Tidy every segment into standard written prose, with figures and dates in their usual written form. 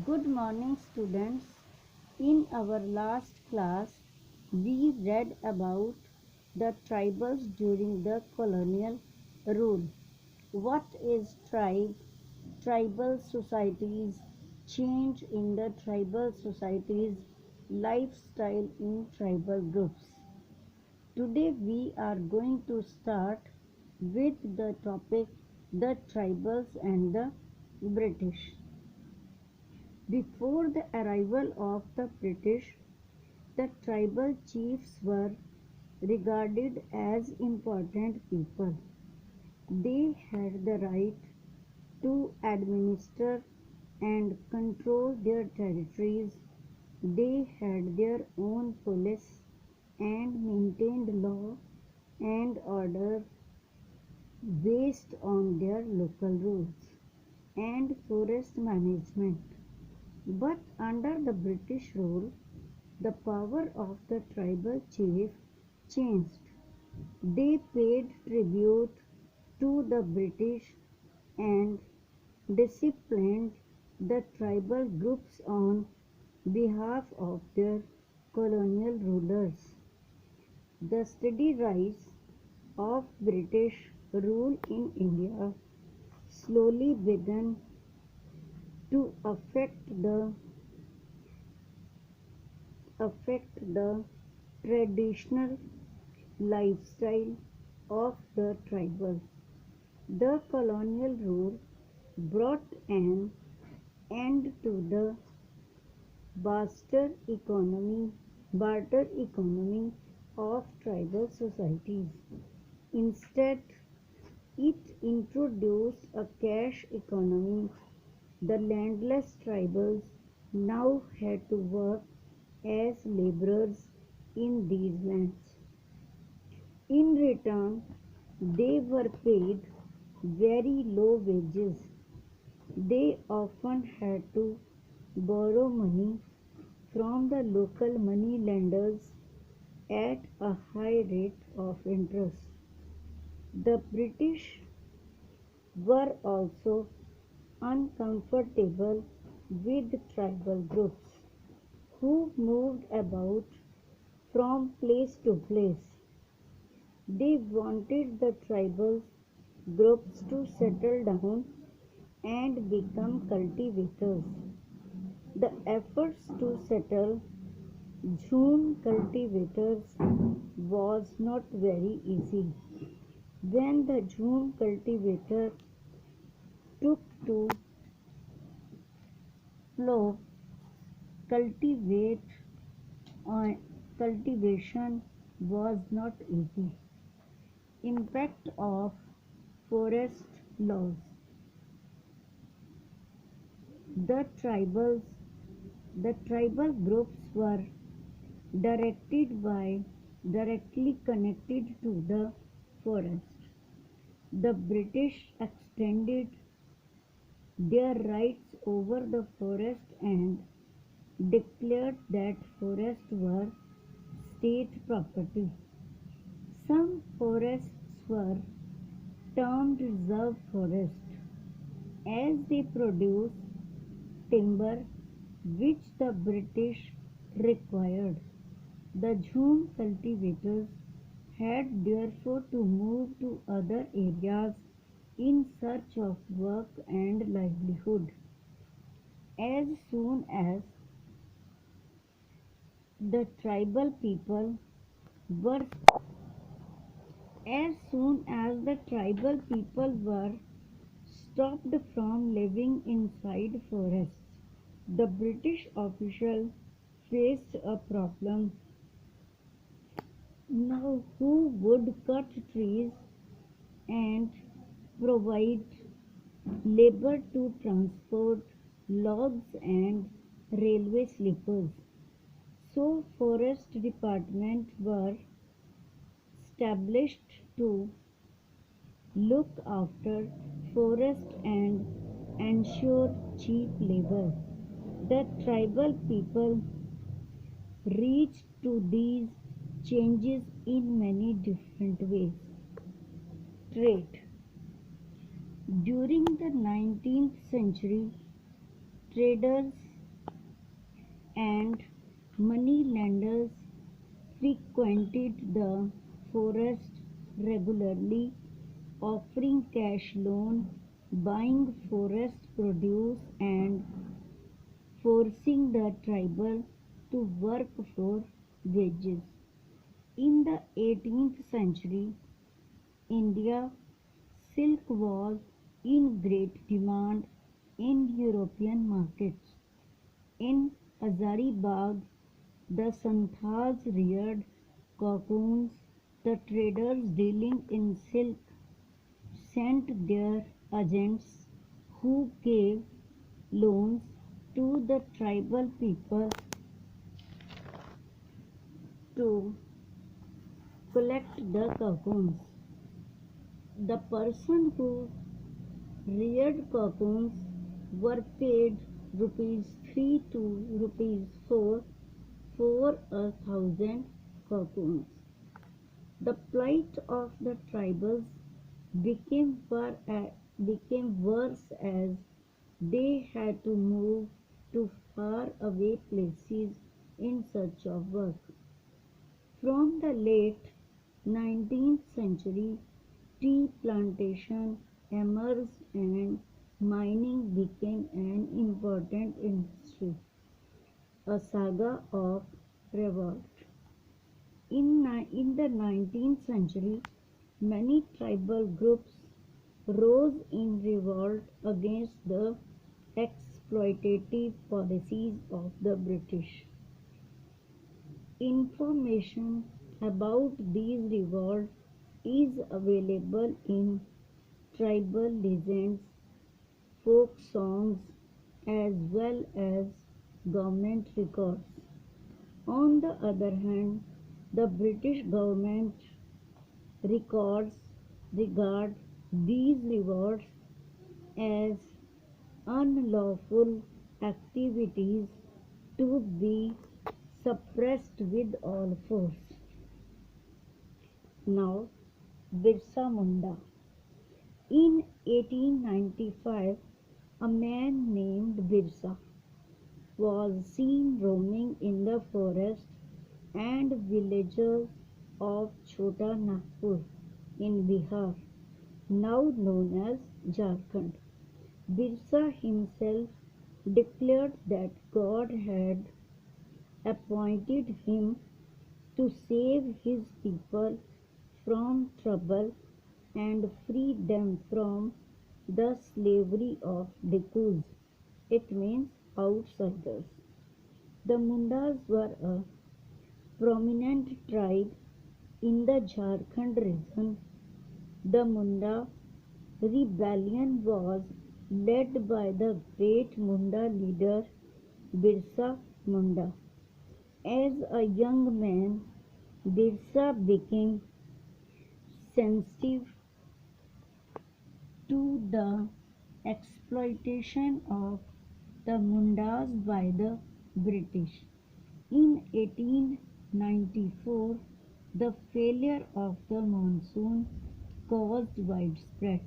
Good morning, students. In our last class, we read about the tribals during the colonial rule. What is tribe? Tribal societies, change in the tribal societies, lifestyle in tribal groups. Today we are going to start with the topic the tribals and the British. Before the arrival of the British, the tribal chiefs were regarded as important people. They had the right to administer and control their territories. They had their own police and maintained law and order based on their local rules and forest management. But under the British rule, the power of the tribal chief changed. They paid tribute to the British and disciplined the tribal groups on behalf of their colonial rulers. The steady rise of British rule in India slowly began to affect the traditional lifestyle of the tribals. The colonial rule brought an end to the barter economy of tribal societies. Instead, it introduced a cash economy. The landless tribals now had to work as laborers in these lands. In return, they were paid very low wages. They often had to borrow money from the local money lenders at a high rate of interest. The British were also uncomfortable with tribal groups who moved about from place to place. They wanted the tribal groups to settle down and become cultivators. The efforts to settle Jhum cultivators was not very easy. When the Jhum cultivator took to plough, cultivate cultivation was not easy. Impact of forest laws. The tribals the tribal groups were directly connected to the forest. The British extended their rights over the forest and declared that forests were state property. Some forests were termed reserve forests as they produce timber which the British required. The Jhum cultivators had therefore to move to other areas in search of work and livelihood. As soon as the tribal people were as soon as the tribal people were stopped from living inside forests, the British official faced a problem. Now, who would cut trees and provide labor to transport logs and railway sleepers? So, forest department were established to look after forest and ensure cheap labor. The tribal people reached to these changes in many different ways. Trade. During the 19th century, traders and moneylenders frequented the forest regularly, offering cash loan, buying forest produce, and forcing the tribal to work for wages. In the 18th century, India, silk was in great demand in European markets. In Hazaribagh, the Santhals reared cocoons. The traders dealing in silk sent their agents who gave loans to the tribal people to collect the cocoons. The person who reared cocoons were paid rupees 3 to rupees 4 for 1,000 cocoons. The plight of the tribals became worse as they had to move to far away places in search of work. From the late 19th century, tea plantation emerged and mining became an important industry, a saga of revolt. In the 19th century, many tribal groups rose in revolt against the exploitative policies of the British. Information about these revolts is available in tribal legends, folk songs, as well as government records. On the other hand, the British government records regard these revolts as unlawful activities to be suppressed with all force. Now, Birsa Munda. In 1895, a man named Birsa was seen roaming in the forest and villages of Chota Nagpur in Bihar, now known as Jharkhand. Birsa himself declared that God had appointed him to save his people from trouble and free them from the slavery of Dikus. It means outsiders. The Mundas were a prominent tribe in the Jharkhand region. The Munda rebellion was led by the great Munda leader Birsa Munda. As a young man, Birsa became sensitive to the exploitation of the Mundas by the British. In 1894, the failure of the monsoon caused widespread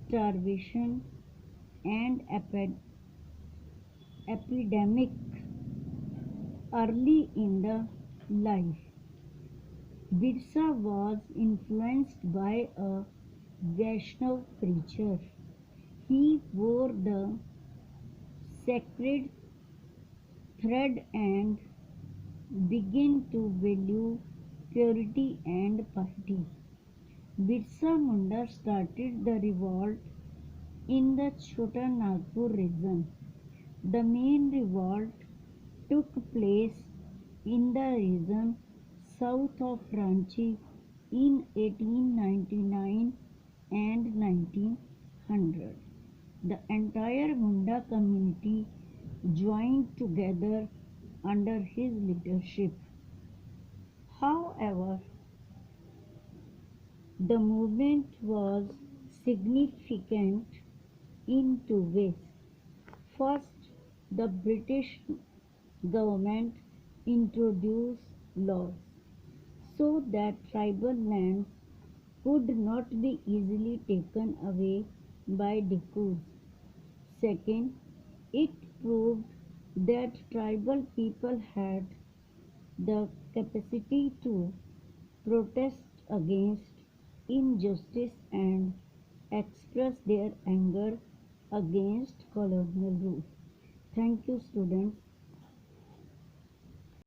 starvation and epidemic early in the life. Birsa was influenced by a Vaishnav preacher. He wore the sacred thread and began to value purity and piety. Birsa Munda started the revolt in the Chota Nagpur region. The main revolt took place in the region south of Ranchi in 1899 and 1900. The entire Munda community joined together under his leadership. However, the movement was significant in two ways. First, the British government introduced laws so that tribal lands could not be easily taken away by Dikus. Second, it proved that tribal people had the capacity to protest against injustice and express their anger against colonial rule. Thank you, students.